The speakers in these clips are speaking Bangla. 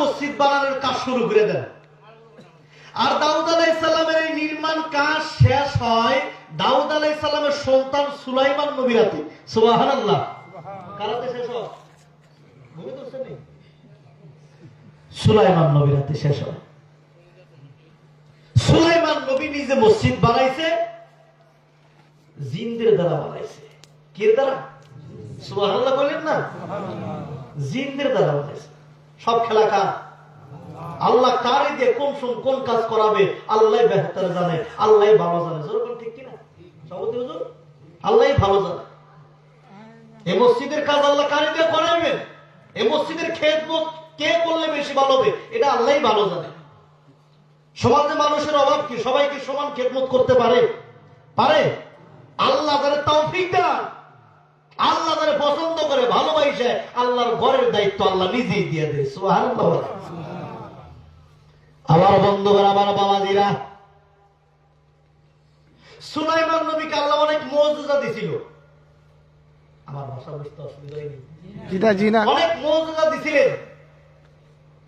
মসজিদ বানানোর কাজ শুরু করে দেন। আর দাউদ আলাইহিস সালামের এই নির্মাণ কাজ শেষ হয় দাউদ আলাইহিস সালামের সন্তান সুলাইমান নবীর হাতে। সুবহানাল্লাহ। কারাতে শেষ হয় বুঝে ধরছেন নি? সুলাইমান নবীর হাতে শেষ হয়। সুলাইমান নবী নিজে মসজিদ বানাইছে, জিনদের দ্বারা বানাইছে। কে দ্বারা? সুবহানাল্লাহ বলেন না? জিনদের দ্বারা বানাইছে। সব খেলা কার? আল্লাহ কারে দিয়ে কোন কাজ করাবে আল্লাহ বেহতর জানে, আল্লাহ ভালো জানে। যেরকম ঠিক কিনা সভাপতি হুজুর? আল্লাহ ভালো জানে। এই মসজিদের কাজ আল্লাহ কারে দিয়ে করাবেন, এই মসজিদের খেদমত কে করলে বেশি ভালো হবে এটা আল্লাহ ভালো জানে। সমাজে মানুষের অভাব কি? সবাই কি সমান খেদমত করতে পারে? পারে? আল্লাহ তাদের তৌফিক দেন, আল্লাহ তাদের পছন্দ করে ভালোবাসে, আল্লাহর ঘরের দায়িত্ব আল্লাহ নিজেই দিয়ে দেয়। সুবহানাল্লাহ। আমার বন্ধুরা, আমার বাবাজিরা, সুলাইমান নবীকে আল্লাহ অনেক মুজিজা দিছিল। আমার ভাষা বুঝতে অসুবিধা হয়নি? অনেক মুজিজা দিছিলেন।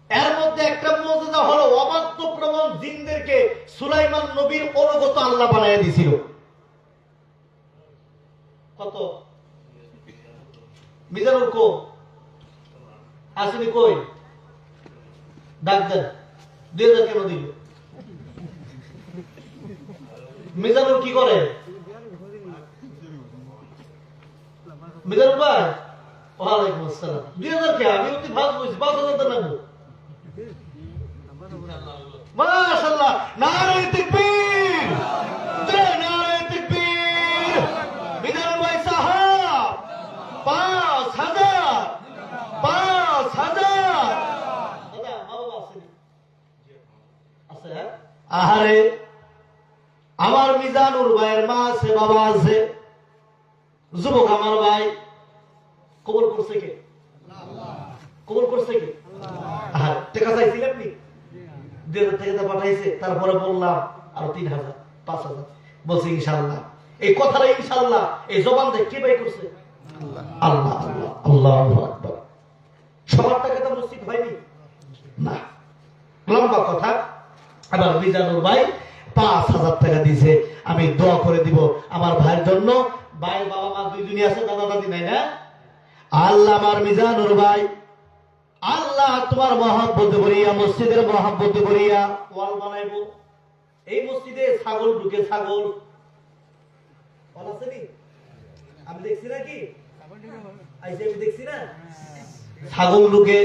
এর মধ্যে একটা মুজিজা হলো অবাধ্য প্রবণ জিনদেরকে সুলাইমান নবীর অনুগত আল্লাহ বানায় দিছিল। কত? মিজানুর কো আসেনি? কই ডাক দেন। 2000 কেন দিল? মিজানুর কি করে? মিজানুর ভাই ওয়ালাইকুম আসসালাম। 2000 কে? আমি অতি ভালো বলছি, 5000 দেন না। মাশাআল্লাহ, নারে তাকবীর, নারে তাকবীর। মিজানুর ভাই সাহেব 5000 দাদা বাবা আছে? আহারে, আমার মিজানুর ভাইয়ের মা আছে, বাবা আছে, যুবক আমার ভাই। কবুল করছে কে? কবুল করছে কে? টাকা চাইছিলেন আপনি? 2000 টাকা পাঠাইছে। তারপরে বললাম আরো 3000 5000 বলছি ইনশাআল্লাহ। এই কথাটা ইনশাআল্লাহ এই জবান থেকে কে বাই করছে? আল্লাহ। আল্লাহ আল্লাহু আকবার। সবার টাকা তো মসজিদ হয়নি না, লম্বা কথা। আবার মিজানুর ভাই 5000 টাকা দিয়েছে। আমি দোয়া করে দিব আমার ভাইয়ের জন্য। ভাই বাবা মা দুইজনই আছে, দাদা দাদি নাই না? আল্লাহ আমার মিজানুর ভাই, আল্লাহ তোমার মহব্বতে ভরিয়া, মসজিদের মহব্বতে ভরিয়া ওয়াল বানাইবো। এই মসজিদে ছাগল ঢুকে, ছাগল আছে? আমি দেখছি নাকি? আমি দেখছি না? ছাগল ঢুকে,